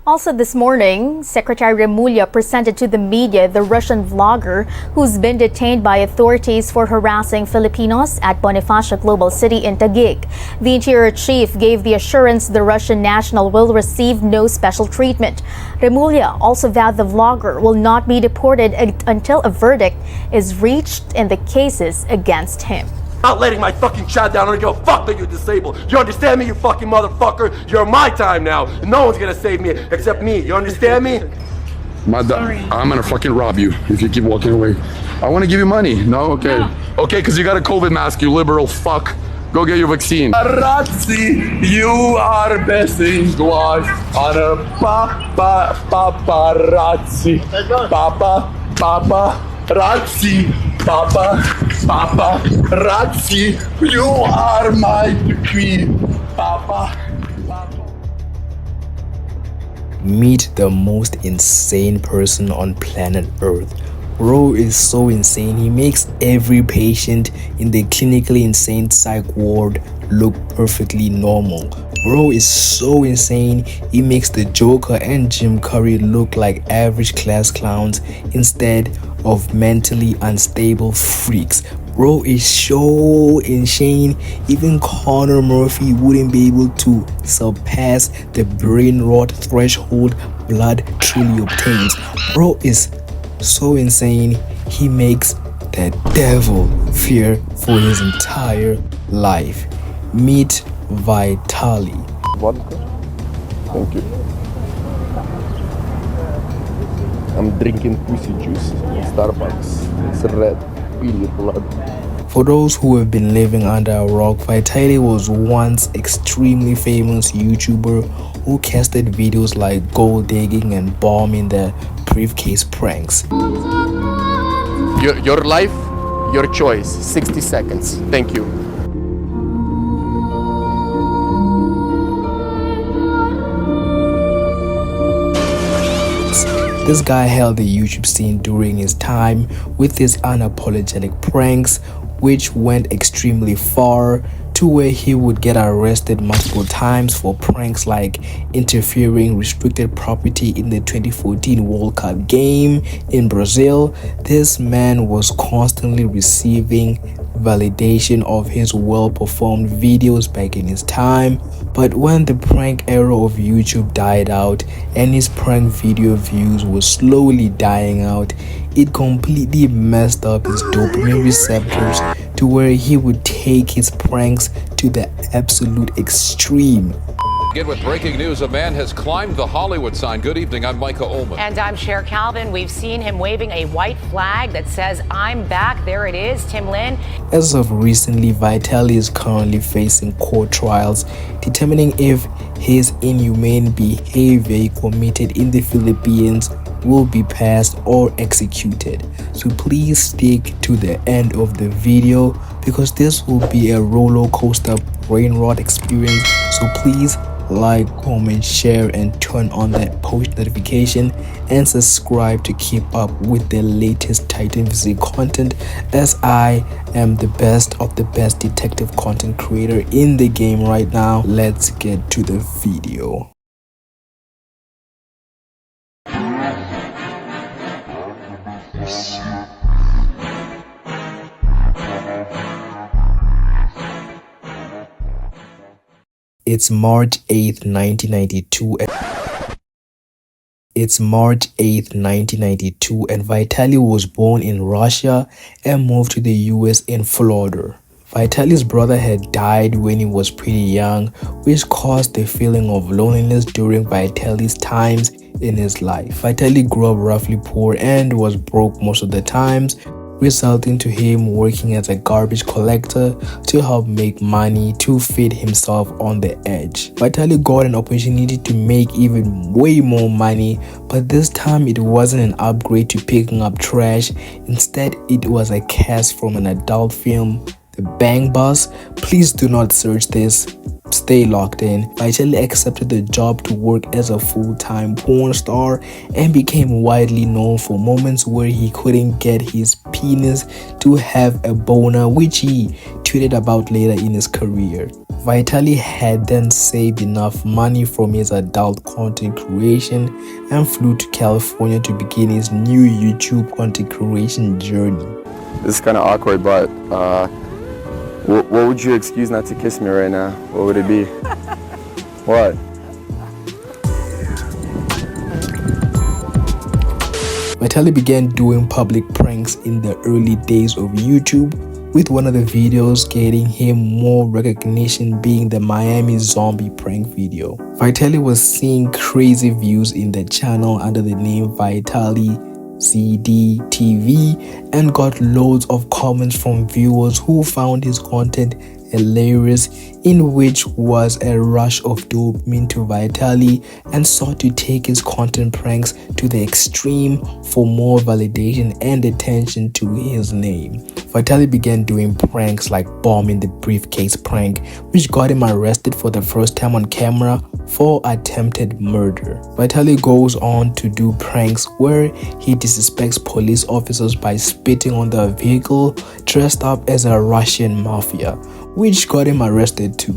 Also this morning, Secretary Remulla presented to the media the Russian vlogger who's been detained by authorities for harassing Filipinos at Bonifacio Global City in Taguig. The Interior Chief gave the assurance the Russian national will receive no special treatment. Remulla also vowed the vlogger will not be deported until a verdict is reached in the cases against him. Not letting my fucking chat down. I don't give a fuck that you're disabled. You understand me, you fucking motherfucker? You're my time now. No one's gonna save me except me. You understand me? I'm gonna fucking rob you if you keep walking away. I want to give you money. No? Okay. No. Okay, because you got a COVID mask, you liberal fuck. Go get your vaccine. Paparazzi, you are messing on a paparazzi. Paparazzi. Paparazzi, you are my queen. Papa. Meet the most insane person on planet Earth. Bro is so insane, he makes every patient in the clinically insane psych ward look perfectly normal. Bro is so insane, he makes the Joker and Jim Carrey look like average class clowns instead of mentally unstable freaks. Bro is so insane, even Connor Murphy wouldn't be able to surpass the brain rot threshold Blood truly obtains. Bro is so insane, he makes the devil fear for his entire life. Meet Vitaly. Vodka? Thank you. I'm drinking pussy juice in Starbucks. It's red, really blood. For those who have been living under a rock, Vitaly was once extremely famous YouTuber who casted videos like gold digging and bombing the briefcase pranks. Your life, your choice. 60 seconds. Thank you. This guy held the YouTube scene during his time with his unapologetic pranks, which went extremely far to where he would get arrested multiple times for pranks like interfering restricted property in the 2014 World Cup game in Brazil. This man was constantly receiving validation of his well-performed videos back in his time, but when the prank era of YouTube died out and his prank video views were slowly dying out, it completely messed up his dopamine receptors to where he would take his pranks to the absolute extreme. Again with breaking news, a man has climbed the Hollywood sign. Good evening, I'm Micah Ullman. And I'm Cher Calvin. We've seen him waving a white flag that says, "I'm back." There it is, Tim Lin. As of recently, Vitaly is currently facing court trials determining if his inhumane behavior committed in the Philippines will be passed or executed. So please stick to the end of the video because this will be a roller coaster brain rot experience. So please like, comment, share, and turn on that post notification and subscribe to keep up with the latest Titan Music content, as I am the best of the best detective content creator in the game right now. Let's get to the video. It's March 8th, 1992. It's March 8th, 1992, and Vitaly was born in Russia and moved to the US in Florida. Vitaly's brother had died when he was pretty young, which caused a feeling of loneliness during Vitaly's times in his life. Vitaly grew up roughly poor and was broke most of the times, resulting to him working as a garbage collector to help make money to feed himself on the edge. Vitaly got an opportunity to make even way more money, but this time it wasn't an upgrade to picking up trash. Instead, it was a cast from an adult film, The Bang Bus. Please do not search this. Stay locked in. Vitaly accepted the job to work as a full-time porn star and became widely known for moments where he couldn't get his penis to have a boner, which he tweeted about later in his career. Vitaly had then saved enough money from his adult content creation and flew to California to begin his new YouTube content creation journey. This is kind of awkward, but what would you excuse not to kiss me right now? What would it be? What? Vitaly began doing public pranks in the early days of YouTube, with one of the videos getting him more recognition being the Miami zombie prank video. Vitaly was seeing crazy views in the channel under the name VitalyzdTV and got loads of comments from viewers who found his content hilarious, in which was a rush of dopamine to Vitaly and sought to take his content pranks to the extreme for more validation and attention to his name. Vitaly began doing pranks like bombing the briefcase prank, which got him arrested for the first time on camera for attempted murder. Vitaly goes on to do pranks where he disrespects police officers by spitting on their vehicle dressed up as a Russian mafia, which got him arrested too.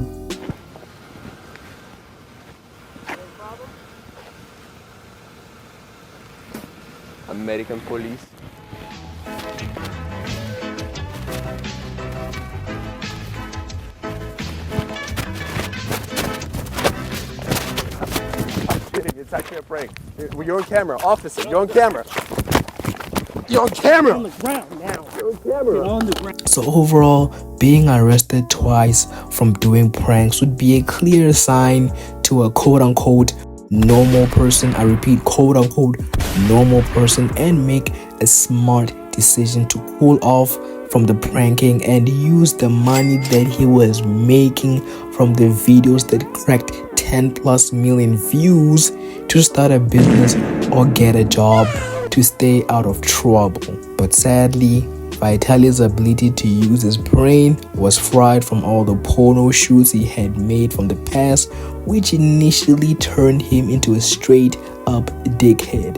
American police. It's actually a prank. You're on camera, officer. You're on camera. You're on camera. On the ground now. You're on camera. You're on the ground. So overall, being arrested twice from doing pranks would be a clear sign to a quote-unquote normal person, I repeat, quote-unquote normal person, and make a smart decision to cool off from the pranking and use the money that he was making from the videos that cracked 10+ million views to start a business or get a job to stay out of trouble. But sadly, Vitaly's ability to use his brain was fried from all the porno shoots he had made from the past, which initially turned him into a straight up dickhead.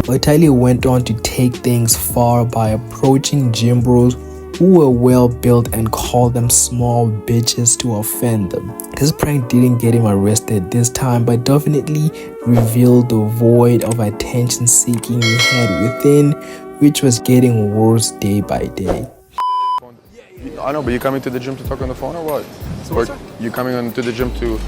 Vitaly went on to take things far by approaching gym bros who were well built and called them small bitches to offend them. This prank didn't get him arrested this time, but definitely revealed the void of attention seeking he had within, which was getting worse day by day. I know, but you coming to the gym to talk on the phone or what? Or you coming to the gym to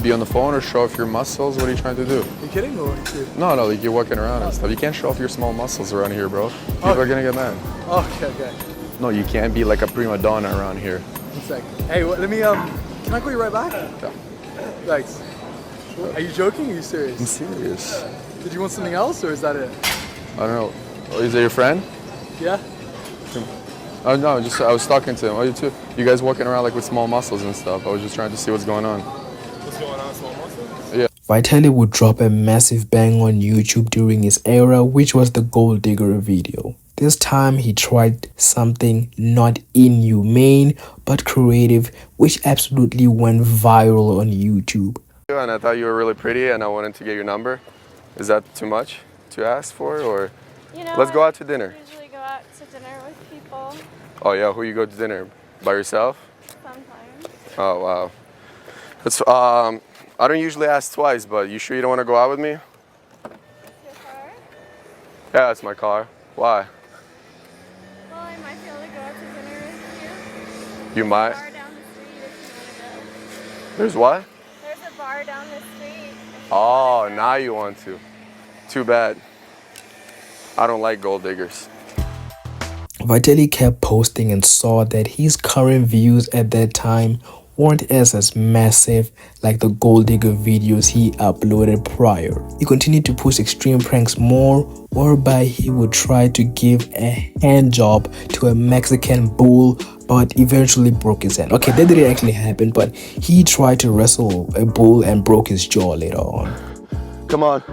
be on the phone or show off your muscles? What are you trying to do? You kidding or what? No, like you're walking around and stuff. You can't show off your small muscles around here, bro. People are gonna get mad. Okay. No, you can't be like a prima donna around here. 1 second. Hey, let me, can I call you right back? Yeah. Thanks. Are you joking or are you serious? I'm serious. Did you want something else or is that it? I don't know. Oh, is that your friend? Yeah? Oh no, just I was talking to him. Oh, you too? You guys walking around like with small muscles and stuff. I was just trying to see what's going on. What's going on, small muscles? Yeah. Vitaly would drop a massive bang on YouTube during his era, which was the Gold Digger video. This time he tried something not inhumane but creative, which absolutely went viral on YouTube. And I thought you were really pretty and I wanted to get your number. Is that too much to ask for, or? You know, Let's go out to dinner. I usually go out to dinner with people Oh yeah, who you go to dinner? By yourself? sometimes. Oh wow. That's I don't usually ask twice, but you sure you don't want to go out with me? Your car? Yeah, it's my car. Why? Well, I might be able to go out to dinner with you. You might. Bar down the street if you want to go. There's what? There's a bar down the street. If you Oh, wanna go. now you want to. Too bad. I don't like gold diggers. Vitaly kept posting and saw that his current views at that time weren't as massive like the Gold Digger videos he uploaded prior. He continued to push extreme pranks more, whereby he would try to give a hand job to a Mexican bull but eventually broke his hand. Okay, that didn't actually happen, but he tried to wrestle a bull and broke his jaw later on. Come on.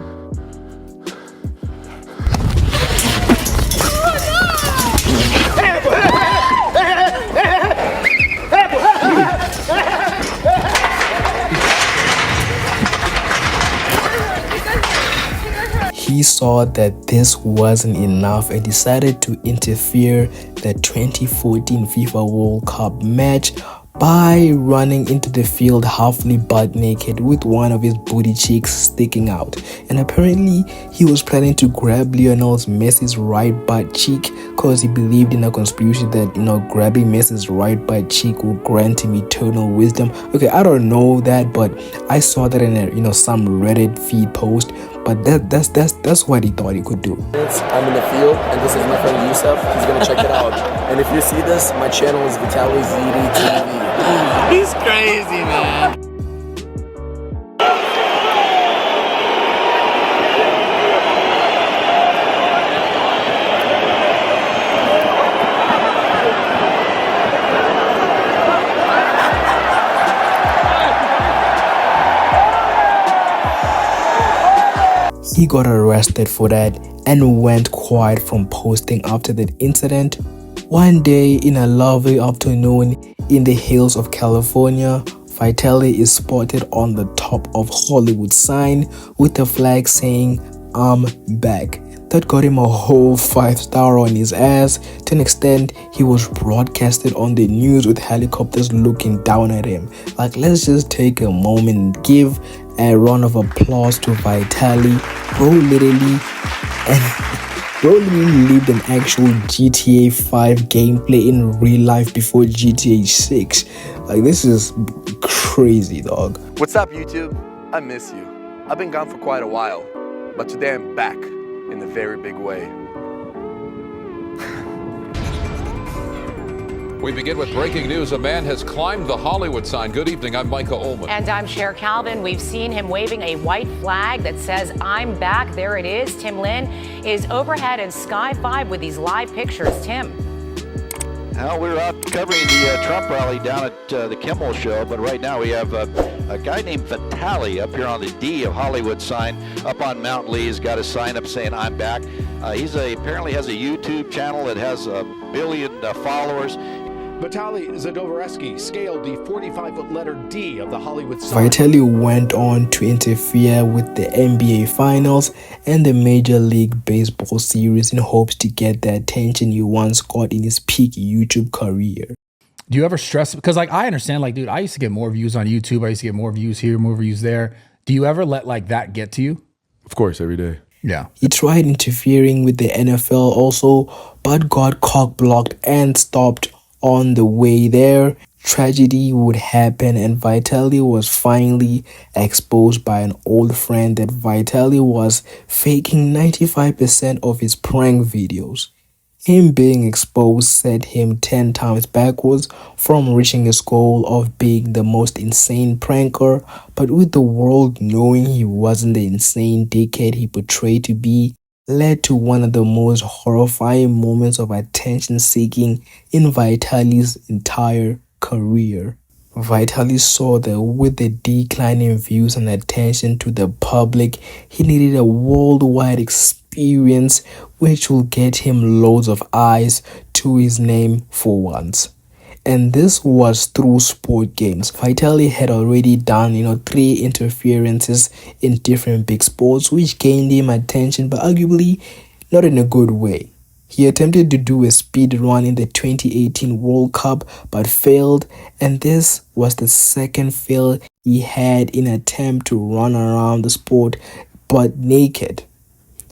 He saw that this wasn't enough and decided to interfere the 2014 FIFA World Cup match by running into the field halfly butt naked with one of his booty cheeks sticking out. And apparently he was planning to grab Lionel Messi's right butt cheek because he believed in a conspiracy that, grabbing Messi's right butt cheek will grant him eternal wisdom. Okay, I don't know that, but I saw that in a some Reddit feed post. But that's what he thought he could do. I'm in the field, and this is my friend Yusuf. He's gonna check it out. And if you see this, my channel is VitalyzdTV. He's crazy, man. He got arrested for that and went quiet from posting after that incident. One day in a lovely afternoon in the hills of California, Vitaly is spotted on the top of Hollywood sign with a flag saying, "I'm back." That got him a whole 5-star on his ass. To an extent, he was broadcasted on the news with helicopters looking down at him. Like, let's just take a moment and give a round of applause to Vitaly. Bro literally lived an actual GTA 5 gameplay in real life before GTA 6. Like, this is crazy, dog. What's up, YouTube? I miss you. I've been gone for quite a while, but today I'm back in a very big way. We begin with breaking news. A man has climbed the Hollywood sign. Good evening. I'm Micah Ullman. And I'm Cher Calvin. We've seen him waving a white flag that says, "I'm back." There it is. Tim Lin is overhead in Sky 5 with these live pictures. Tim. Well, we're out covering the Trump rally down at the Kimmel Show, but right now we have a guy named Vitaly up here on the D of Hollywood sign up on Mount Lee. He's got a sign up saying, "I'm back." Apparently has a YouTube channel that has 1 billion followers. Vitaly scaled the 45-foot letter D of the Hollywood sign. Vitaly went on to interfere with the NBA Finals and the Major League Baseball series in hopes to get the attention he once got in his peak YouTube career. Do you ever stress? Because I understand, dude, I used to get more views on YouTube. I used to get more views here, more views there. Do you ever let that get to you? Of course, every day. Yeah. He tried interfering with the NFL also, but got cock-blocked and stopped on the way there. Tragedy would happen, and Vitaly was finally exposed by an old friend that Vitaly was faking 95% of his prank videos. Him being exposed set him 10 times backwards from reaching his goal of being the most insane pranker, but with the world knowing he wasn't the insane dickhead he portrayed to be, led to one of the most horrifying moments of attention seeking in Vitaly's entire career. Vitaly saw that with the decline in views and attention to the public, he needed a worldwide experience which will get him loads of eyes to his name for once. And this was through sport games. Vitaly had already done, 3 interferences in different big sports, which gained him attention, but arguably not in a good way. He attempted to do a speed run in the 2018 World Cup, but failed, and this was the second fail he had in an attempt to run around the sport, but naked.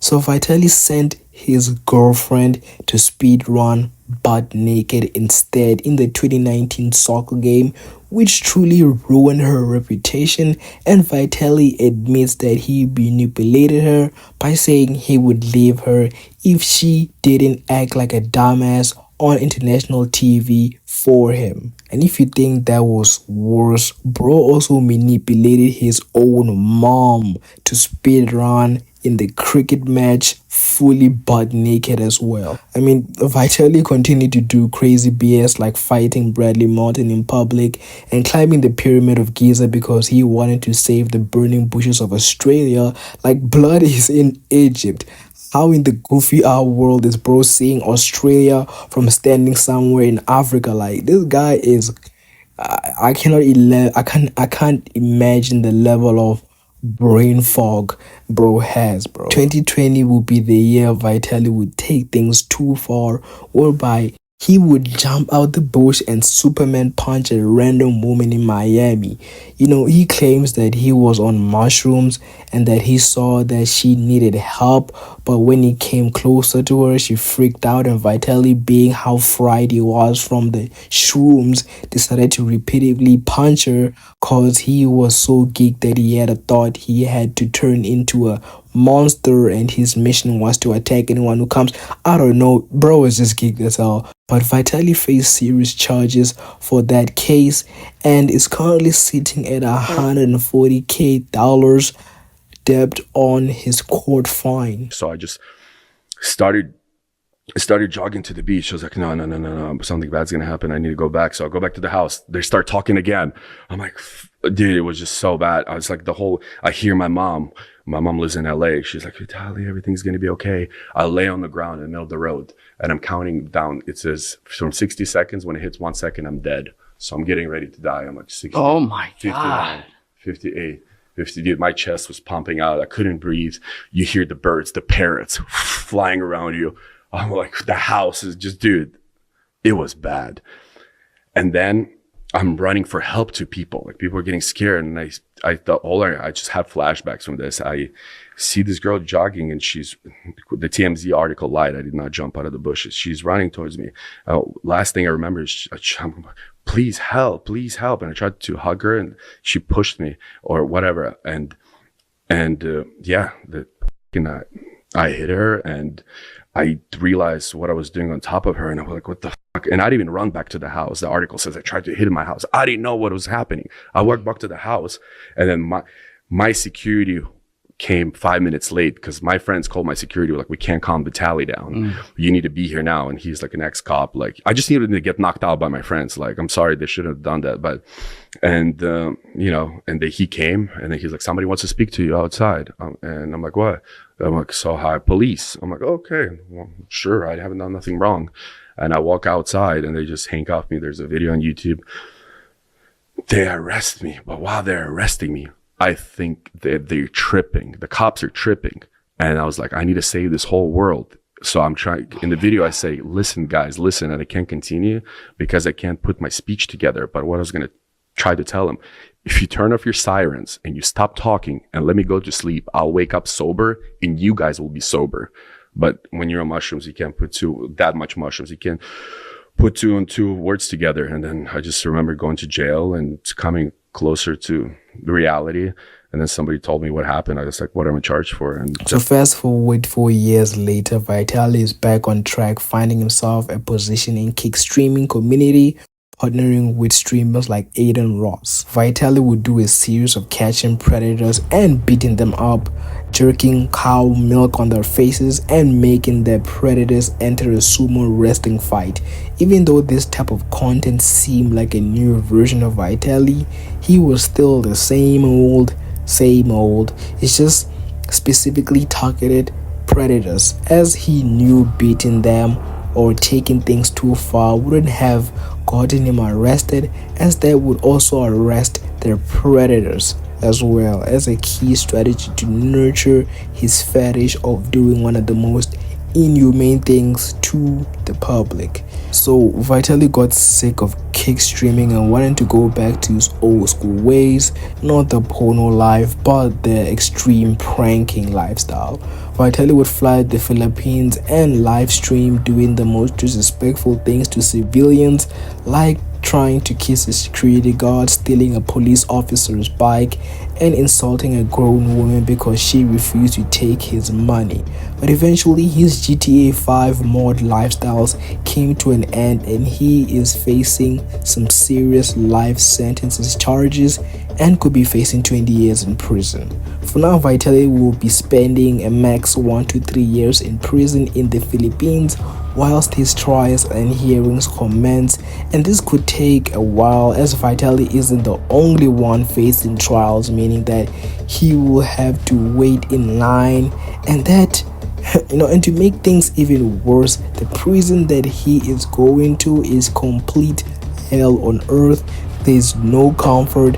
So Vitaly sent his girlfriend to speed run butt naked instead in the 2019 soccer game, which truly ruined her reputation, and Vitaly admits that he manipulated her by saying he would leave her if she didn't act like a dumbass on international TV for him. And if you think that was worse, bro also manipulated his own mom to speed run in the cricket match fully butt naked as well. I mean, Vitaly continued to do crazy BS like fighting Bradley Martin in public and climbing the Pyramid of Giza because he wanted to save the burning bushes of Australia like blood is in Egypt. How in the goofy art world is bro seeing Australia from standing somewhere in Africa? Like, this guy is, I can't imagine the level of brain fog bro has, bro. 2020 will be the year Vitaly would take things too far, whereby he would jump out the bush and Superman punch a random woman in Miami. He claims that he was on mushrooms and that he saw that she needed help, but when he came closer to her, she freaked out, and Vitaly, being how fried he was from the shrooms, decided to repeatedly punch her cause he was so geeked that he had a thought he had to turn into a monster and his mission was to attack anyone who comes. I don't know, bro is just geeked as hell. But Vitaly faced serious charges for that case and is currently sitting at $140,000 debt on his court fine. So I just started jogging to the beach. I was like, no, something bad's gonna happen. I need to go back. So I go back to the house. They start talking again. I'm like, dude, it was just so bad. I was like, I hear my mom. My mom lives in LA. She's like, Vitaly, everything's gonna be okay. I lay on the ground in the middle of the road and I'm counting down. It says from 60 seconds, when it hits 1 second, I'm dead. So I'm getting ready to die. I'm like 60. Oh my 59, God. 58. 50, dude, my chest was pumping out. I couldn't breathe. You hear the birds, the parrots flying around you. I'm like, the house is just, dude, it was bad. And then I'm running for help to people. Like, people are getting scared. And I thought, I just have flashbacks from this. I see this girl jogging and she's, the TMZ article lied. I did not jump out of the bushes. She's running towards me. Last thing I remember is, please help. And I tried to hug her and she pushed me or whatever. I hit her and I realized what I was doing on top of her, and I was like, what the fuck? And I didn't even run back to the house. The article says I tried to hit in my house. I didn't know what was happening. I walked back to the house, and then my security came 5 minutes late because my friends called my security, like, we can't calm Vitaly down. You need to be here now. And he's like an ex-cop. Like, I just needed to get knocked out by my friends. Like, I'm sorry, they shouldn't have done that. But, he came and then he's like, somebody wants to speak to you outside. And I'm like, what? I'm like, so hi, police. I'm like, okay, well, sure, I haven't done nothing wrong. And I walk outside and they just handcuff me. There's a video on YouTube. They arrest me. But while they're arresting me, I think that they're tripping. The cops are tripping. And I was like, I need to save this whole world. So I'm trying, in the video I say, listen guys, listen, and I can't continue because I can't put my speech together. But what I was going to try to tell them, if you turn off your sirens and you stop talking and let me go to sleep, I'll wake up sober and you guys will be sober. But when you're on mushrooms, you can't put that much mushrooms. You can't put two and two words together. And then I just remember going to jail and coming closer to reality. And then somebody told me what happened. I was like, what am I charged for? And so fast forward 4 years later, Vitaly is back on track, finding himself a position in kick streaming community, partnering with streamers like Aiden Ross. Vitaly would do a series of catching predators and beating them up, jerking cow milk on their faces and making the predators enter a sumo wrestling fight. Even though this type of content seemed like a new version of Vitaly, he was still the same old. It's just specifically targeted predators, as he knew beating them or taking things too far wouldn't have gotten him arrested, as that would also arrest their predators, as well as a key strategy to nurture his fetish of doing one of the most inhumane things to the public. So Vitaly got sick of kick streaming and wanted to go back to his old school ways, not the porno life but the extreme pranking lifestyle. Vitaly would fly to the Philippines and live stream doing the most disrespectful things to civilians, like trying to kiss a security guard, stealing a police officer's bike, and insulting a grown woman because she refused to take his money. But eventually his GTA 5 mod lifestyles came to an end and he is facing some serious life sentences charges and could be facing 20 years in prison. For now, Vitaly will be spending a max 1 to 3 years in prison in the Philippines whilst his trials and hearings commence, and this could take a while as Vitaly isn't the only one facing trials, meaning that he will have to wait in line, and that and to make things even worse, the prison that he is going to is complete hell on earth. There's no comfort,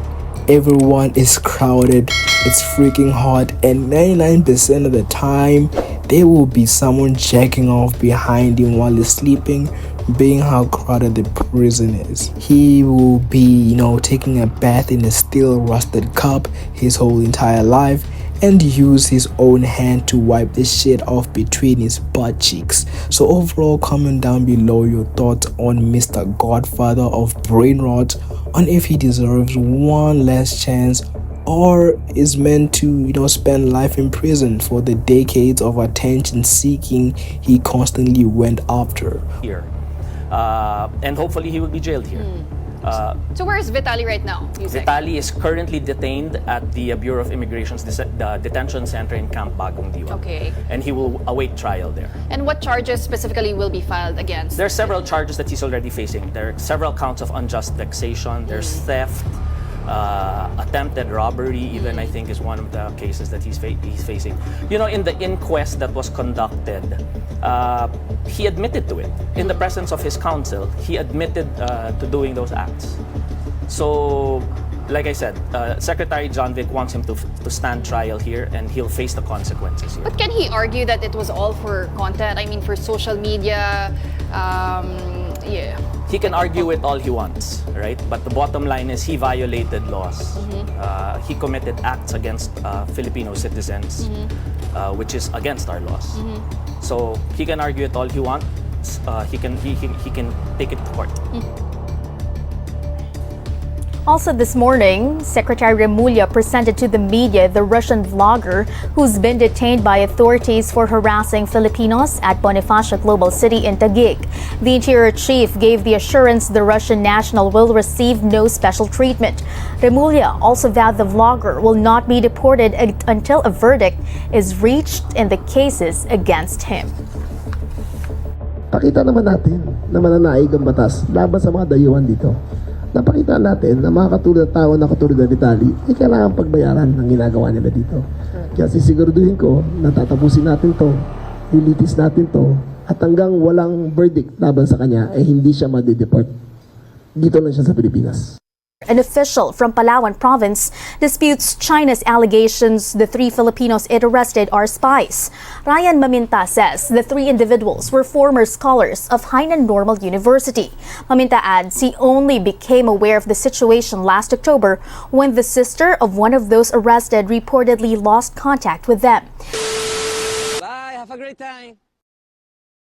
everyone is crowded, it's freaking hot, and 99% of the time there will be someone jacking off behind him while he's sleeping, being how crowded the prison is. He will be, taking a bath in a still rusted cup his whole entire life and use his own hand to wipe the shit off between his butt cheeks. So overall, comment down below your thoughts on Mr. Godfather of brain rot, on if he deserves one last chance or is meant to spend life in prison for the decades of attention seeking he constantly went after. Here, and hopefully he will be jailed here. So where is Vitaly right now? Vitaly is currently detained at the Bureau of Immigration's detention center in Camp Bagong Diwa. Okay. And he will await trial there. And what charges specifically will be filed against? There are several charges that he's already facing. There are several counts of unjust vexation. There's theft, attempted robbery, even I think is one of the cases that he's facing. In the inquest that was conducted, he admitted to it. In the presence of his counsel, he admitted to doing those acts. So, like I said, Secretary John Vic wants him to stand trial here, and he'll face the consequences here. But can he argue that it was all for content? I mean, for social media, yeah. He can argue it all he wants, right? But the bottom line is he violated laws. He committed acts against Filipino citizens, which is against our laws. So he can argue it all he wants. He can take it to court. Also this morning, Secretary Remulla presented to the media the Russian vlogger who's been detained by authorities for harassing Filipinos at Bonifacio Global City in Taguig. The Interior Chief gave the assurance the Russian national will receive no special treatment. Remulla also vowed the vlogger will not be deported until a verdict is reached in the cases against him. Pakita naman natin na mananaig ang batas laban sa mga dayuhan dito. Napakita natin na mga tao na katulad na Vitaly ay kailangan pagbayaran ng ginagawa nila dito. Kaya sisiguraduhin ko na tatapusin natin to, lilitis natin to, at hanggang walang verdict laban sa kanya ay hindi siya madideport. Dito lang siya sa Pilipinas. An official from Palawan province disputes China's allegations the 3 Filipinos it arrested are spies. Ryan Maminta says the 3 individuals were former scholars of Hainan Normal University. Maminta adds he only became aware of the situation last October when the sister of one of those arrested reportedly lost contact with them. Bye, have a great time.